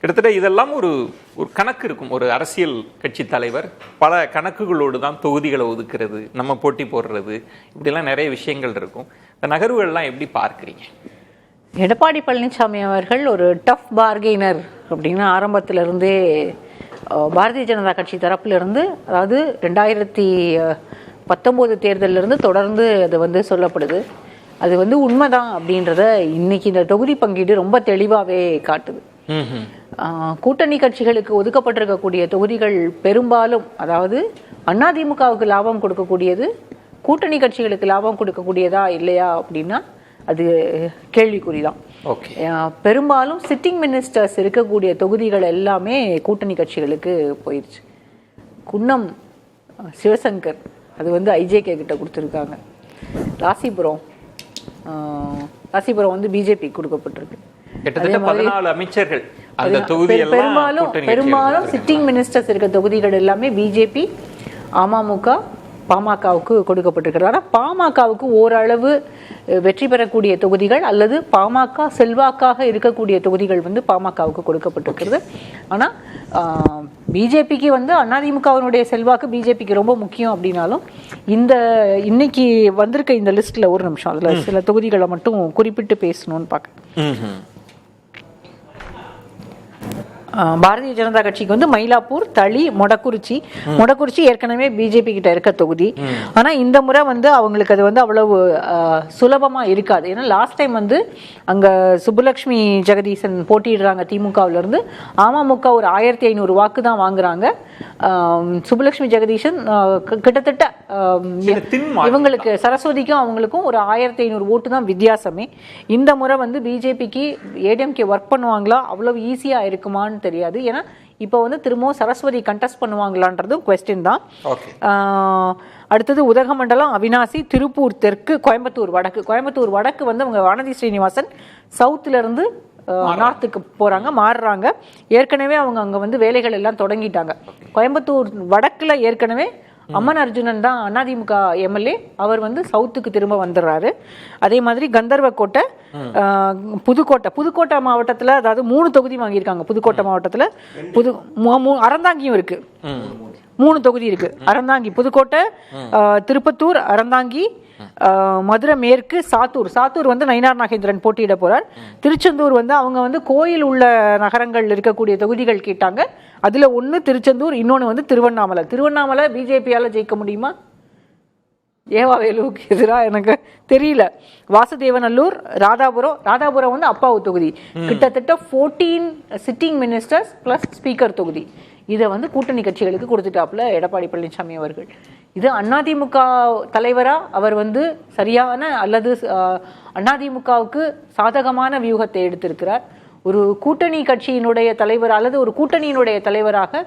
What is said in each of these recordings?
கிட்டத்தட்ட இதெல்லாம் ஒரு ஒரு கணக்கு இருக்கும். ஒரு அரசியல் கட்சி தலைவர் பல கணக்குகளோடு தான் தொகுதிகளை ஒதுக்குறது, நம்ம போட்டி போடுறது, இப்படிலாம் நிறைய விஷயங்கள் இருக்கும். இந்த நகர்வுகள்லாம் எப்படி பார்க்குறீங்க? எடப்பாடி பழனிசாமி அவர்கள் ஒரு டஃப் பார்கெய்னர் அப்படின்னு ஆரம்பத்திலிருந்தே பாரதிய ஜனதா கட்சி தரப்பிலிருந்து, அதாவது 2019 தேர்தலிலிருந்து தொடர்ந்து அது சொல்லப்படுது. அது உண்மைதான் அப்படின்றத இன்னைக்கு இந்த தொகுதி பங்கீடு ரொம்ப தெளிவாகவே காட்டுது. கூட்டணி கட்சிகளுக்கு ஒதுக்கப்பட்டிருக்கக்கூடிய தொகுதிகள் பெரும்பாலும், அதாவது அதிமுகவுக்கு லாபம் கொடுக்கக்கூடியது கூட்டணி கட்சிகளுக்கு லாபம் கொடுக்கக்கூடியதா இல்லையா அப்படின்னா அது கேள்விக்குறிதான். பெரும்பாலும் சிட்டிங் மினிஸ்டர்ஸ் இருக்கக்கூடிய தொகுதிகள் எல்லாமே கூட்டணி கட்சிகளுக்கு போயிடுச்சு. குன்னம் சிவசங்கர் அது ஐஜேகே கிட்ட கொடுத்துருக்காங்க. ராசிபுரம் பிஜேபி கொடுக்கப்பட்டிருக்கு. பெரும்பாலும் சிட்டிங் மினிஸ்டர்ஸ் இருக்க தொகுதிகள் எல்லாமே பிஜேபி, அமமுக, பாமகவுக்கு கொடுக்கப்பட்டிருக்கிறது. ஆனால் பாமகவுக்கு ஓரளவு வெற்றி பெறக்கூடிய தொகுதிகள் அல்லது பாமக செல்வாக்காக இருக்கக்கூடிய தொகுதிகள் பாமகவுக்கு கொடுக்கப்பட்டிருக்கிறது. ஆனால் பிஜேபிக்கு அதிமுகவினுடைய செல்வாக்கு பிஜேபிக்கு ரொம்ப முக்கியம் அப்படின்னாலும் இன்னைக்கு வந்திருக்க இந்த லிஸ்ட்ல ஒரு நிமிஷம் அதுல சில தொகுதிகளை மட்டும் குறிப்பிட்டு பேசணும்னு பார்க்க. பாரதிய ஜனதா கட்சிக்கு மயிலாப்பூர், தளி, மொடக்குறிச்சி ஏற்கனவே பிஜேபி கிட்ட இருக்க தொகுதி. ஆனா இந்த முறை அவங்களுக்கு அது அவ்வளவு சுலபமா இருக்காது. ஏன்னா லாஸ்ட் டைம் அங்க சுப்புலட்சுமி ஜெகதீசன் போட்டிடுறாங்க திமுகவுல இருந்து. அமமுக ஒரு 1500 வாக்கு தான் வாங்குறாங்க. சுப்புலட்சுமி ஜெகதீசன் கிட்டத்தட்ட இவங்களுக்கு சரஸ்வதிக்கும் அவங்களுக்கும் ஒரு 1500 ஓட்டு தான் வித்தியாசமே. இந்த முறை பிஜேபிக்கு ஏடிஎம்கே ஒர்க் பண்ணுவாங்களா, அவ்வளவு ஈஸியா இருக்குமான்னு தெரியாது. ஏன்னா இப்போ திரும்பவும் சரஸ்வதி கண்டெஸ்ட் பண்ணுவாங்களான்றது குவெஸ்டின் தான். அடுத்தது உதகமண்டலம், அவினாசி, திருப்பூர் தெற்கு, கோயம்புத்தூர் வடக்கு அவங்க வானதி ஸ்ரீனிவாசன் சவுத்துல இருந்து நார்த்துக்கு போறாங்க, மாறுறாங்க. ஏற்கனவே அவங்க அங்க வேலைகள் எல்லாம் தொடங்கிட்டாங்க. கோயம்புத்தூர் வடக்குல ஏற்கனவே அம்மன் அர்ஜுனன் தான் அதிமுக எம்எல்ஏ, அவர் சவுத்துக்கு திரும்ப வந்துடுறாரு. அதே மாதிரி கந்தர்வக்கோட்டை, புதுக்கோட்டை மாவட்டத்துல, அதாவது 3 தொகுதி வாங்கியிருக்காங்க. புதுக்கோட்டை மாவட்டத்துல அறந்தாங்கியும் இருக்கு, 3 தொகுதி இருக்கு. அறந்தாங்கி, புதுக்கோட்டை, திருப்பத்தூர், அறந்தாங்கி, மதுரை மேற்கு, சாத்தூர் நயினார் நாகேந்திரன் போட்டியிட போறார். திருச்செந்தூர் அவங்க கோயில் உள்ள நகரங்கள் இருக்கக்கூடிய தொகுதிகள் கேட்டாங்க. அதுல ஒண்ணு திருச்செந்தூர், இன்னொன்னு திருவண்ணாமலை பிஜேபியால ஜெயிக்க முடியுமா? ஏவாவேலுவுக்கு எதிராக எனக்கு தெரியல. வாசுதேவநல்லூர், ராதாபுரம் அப்பாவு தொகுதி. கிட்டத்தட்ட 14 சிட்டிங் மினிஸ்டர்ஸ் பிளஸ் ஸ்பீக்கர் தொகுதி. இதை கூட்டணி கட்சிகளுக்கு கொடுத்துட்டாப்புல எடப்பாடி பழனிசாமி அவர்கள். இது அதிமுக தலைவரா அவர் சரியான அல்லது அதிமுகவுக்கு சாதகமான வியூகத்தை எடுத்திருக்கிறார். ஒரு கூட்டணி கட்சியினுடைய தலைவர் அல்லது ஒரு கூட்டணியினுடைய தலைவராக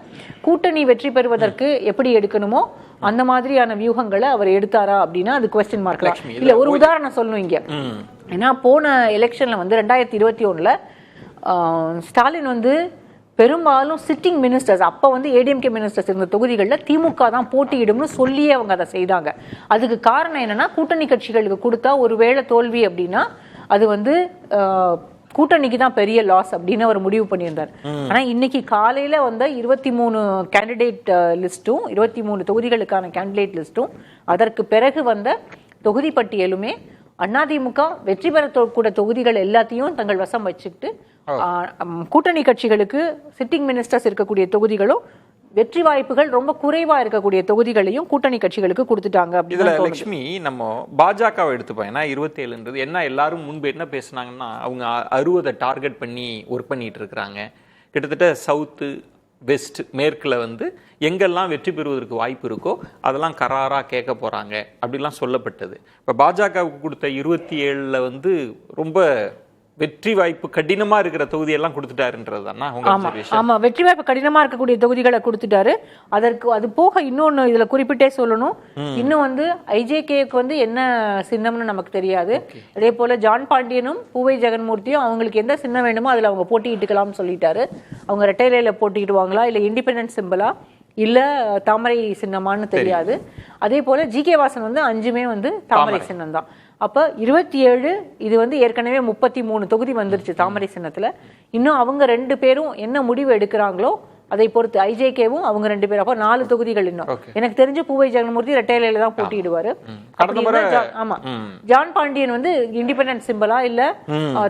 கூட்டணி வெற்றி பெறுவதற்கு எப்படி எடுக்கணுமோ அந்த மாதிரியான வியூகங்களை அவர் எடுத்தாரா அப்படின்னா அது குவெஸ்டின் மார்க். இல்ல, ஒரு உதாரணம் சொல்லணும் இங்க. ஏன்னா போன எலெக்ஷன்ல 2021 ஸ்டாலின் பெரும்பாலும் சிட்டிங் மினிஸ்டர்ஸ், அப்போ ஏடிஎம்கே மினிஸ்டர்ஸ் இருந்த தொகுதிகளில் திமுக தான் போட்டியிடும்னு சொல்லியே அவங்க அதை செய்தாங்க. அதுக்கு காரணம் என்னன்னா, கூட்டணி கட்சிகளுக்கு கொடுத்தா ஒருவேளை தோல்வி அப்படின்னா அது கூட்டணிக்கு தான் பெரிய லாஸ் அப்படின்னு அவர் முடிவு பண்ணியிருந்தார். ஆனா இன்னைக்கு காலையில 23 கேண்டிடேட் லிஸ்ட்டும் 23 தொகுதிகளுக்கான கேண்டிடேட் லிஸ்ட்டும் அதற்கு பிறகு தொகுதி பட்டியலுமே அதிமுக வெற்றி பெறக்கூடிய தொகுதிகள் எல்லாத்தையும் தங்கள் வசம் வச்சுக்கிட்டு கூட்டணி கட்சிகளுக்கு சிட்டிங் மினிஸ்டர்ஸ் இருக்கக்கூடிய தொகுதிகளும் வெற்றி வாய்ப்புகள் ரொம்ப குறைவா இருக்கக்கூடிய தொகுதிகளையும் கூட்டணி கட்சிகளுக்கு கொடுத்துட்டாங்க. இதுல லட்சுமி நம்ம பாஜகவை எடுத்துப்போம். ஏன்னா 27 என்ன எல்லாரும் முன்பு என்ன பேசுனாங்கன்னா, அவங்க 60 டார்கெட் பண்ணி ஒர்க் பண்ணிட்டு இருக்கிறாங்க. கிட்டத்தட்ட சவுத்து, வெஸ்ட், மேற்குல எங்கெல்லாம் வெற்றி பெறுவதற்கு வாய்ப்பு இருக்கோ அதெல்லாம் கராரா கேட்க போறாங்க அப்படிலாம் சொல்லப்பட்டது. இப்ப பாஜகவுக்கு கொடுத்த 27 ரொம்ப வெற்றி வாய்ப்பு கடினமா இருக்கிற தொகுதியெல்லாம் கொடுத்துட்டாருன்றதுதானா? ஆமா, வெற்றி வாய்ப்பு கடினமா இருக்கக்கூடிய தொகுதிகளை கொடுத்துட்டாரு. அதற்கு அது போக இன்னொன்னு இதுல குறிப்பிட்டே சொல்லணும். இன்னும் ஐஜேகேக்கு என்ன சின்னம்னு நமக்கு தெரியாது. அதே போல ஜான் பாண்டியனும் பூவை ஜெகன்மூர்த்தியும் அவங்களுக்கு எந்த சின்னம் வேணுமோ அதுல அவங்க போட்டியிட்டுக்கலாம்னு சொல்லிட்டாரு. அவங்க ரெட்டையில போட்டியிடுவாங்களா இல்ல இண்டிபெண்டன்ஸ் சிம்பிளா இல்ல தாமரை சின்னமான்னு தெரியாது. அதே போல ஜி கே வாசன் 5மே தாமரை சின்னம் தான். அப்போ 27 இது வந்து ஏற்கனவே 33 தொகுதி வந்துருச்சு தாமரை சின்னத்துல. இன்னும் அவங்க 2 பேரும் என்ன முடிவு எடுக்கிறாங்களோ அதை பொறுத்து ஐஜேகேவும் அவங்க 2 பேரும், அப்போ 4 தொகுதிகள் இன்னும். எனக்கு தெரிஞ்சு பூவை ஜெகன்மூர்த்தி இரட்டையில தான் போட்டியிடுவாரு. ஆமா, ஜான் பாண்டியன் வந்து இண்டிபெண்டன்ட் சிம்பலா இல்ல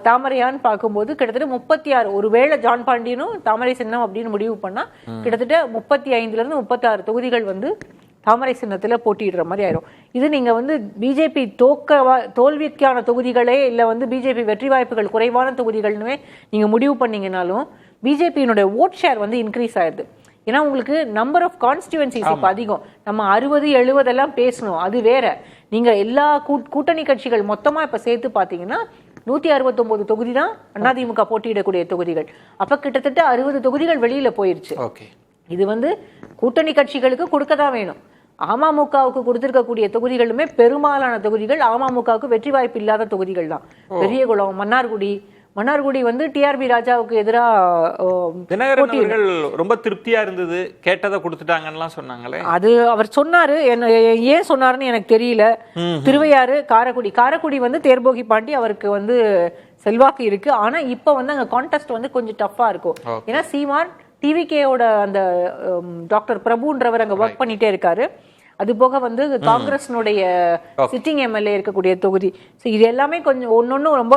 தாமரையான்னு பார்க்கும்போது கிட்டத்தட்ட 36, ஒருவேளை ஜான் பாண்டியனும் தாமரை சின்னம் அப்படின்னு முடிவு பண்ணா கிட்டத்தட்ட 35 இருந்து 36 தொகுதிகள் வந்து தாமரை சின்னத்துல போட்டியிடுற மாதிரி ஆயிரும். இது நீங்க வந்து பிஜேபி தோல்விக்கான தொகுதிகளே இல்ல வந்து பிஜேபி வெற்றி வாய்ப்புகள் குறைவான தொகுதிகள்னு நீங்க முடிவு பண்ணீங்கன்னாலும் பிஜேபியினுடைய ஓட் ஷேர் வந்து இன்க்ரீஸ் ஆயிடுது. ஏன்னா உங்களுக்கு நம்பர் ஆஃப் கான்ஸ்டிடுவன்சிஸ் இப்ப அதிகம். நம்ம 60, 70 எல்லாம் பேசணும், அது வேற. நீங்க எல்லா கூட்டணி கட்சிகள் மொத்தமா இப்ப சேர்த்து பாத்தீங்கன்னா 169 தொகுதி தான் அதிமுக போட்டியிடக்கூடிய தொகுதிகள். அப்ப கிட்டத்தட்ட 60 தொகுதிகள் வெளியில போயிருச்சு. இது வந்து கூட்டணி கட்சிகளுக்கு கொடுக்கதான் வேணும். அமமுகவுக்கு கொடுத்திருக்கக்கூடிய தொகுதிகளுமே பெரும்பாலான தொகுதிகள் அமமுகவுக்கு வெற்றி வாய்ப்பு இல்லாத தொகுதிகள் தான். பெரியகுளம், மன்னார்குடி வந்து டிஆர்பி ராஜாவுக்கு எதிராக ரொம்ப திருப்தியா இருந்தது, கேட்டதை கொடுத்துட்டாங்கன்னு சொன்னாங்களே. அது அவர் சொன்னாரு, ஏன் சொன்னாருன்னு எனக்கு தெரியல. திருவையாறு, காரைக்குடி வந்து தேர்போகி பாண்டி அவருக்கு வந்து செல்வாக்கு இருக்கு. ஆனா இப்ப வந்து அங்க கான்டெஸ்ட் வந்து கொஞ்சம் டஃப்பா இருக்கும். ஏன்னா சீமான் டிவிகேயோட அந்த டாக்டர் பிரபுன்றவர் அங்க ஒர்க் பண்ணிட்டே இருக்காரு. அது போக வந்து காங்கிரஸ்னுடைய சிட்டிங் எம்எல்ஏ இருக்கக்கூடிய தொகுதி. இது எல்லாமே கொஞ்சம் ஒன்னொன்னும் ரொம்ப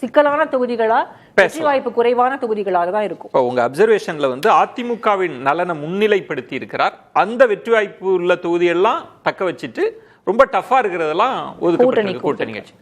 சிக்கலான தொகுதிகளா, வெற்றி வாய்ப்பு குறைவான தொகுதிகளாக தான் இருக்கும். உங்க அப்சர்வேஷன்ல வந்து அதிமுகவின் நலனை முன்னிலைப்படுத்தி இருக்கிறார். அந்த வெற்றி வாய்ப்பு உள்ள தொகுதியெல்லாம் தக்க வச்சுட்டு ரொம்ப டஃபா இருக்கிறதெல்லாம் ஒதுக்கப்பட்டிருக்கு கூட்டணி கட்சி.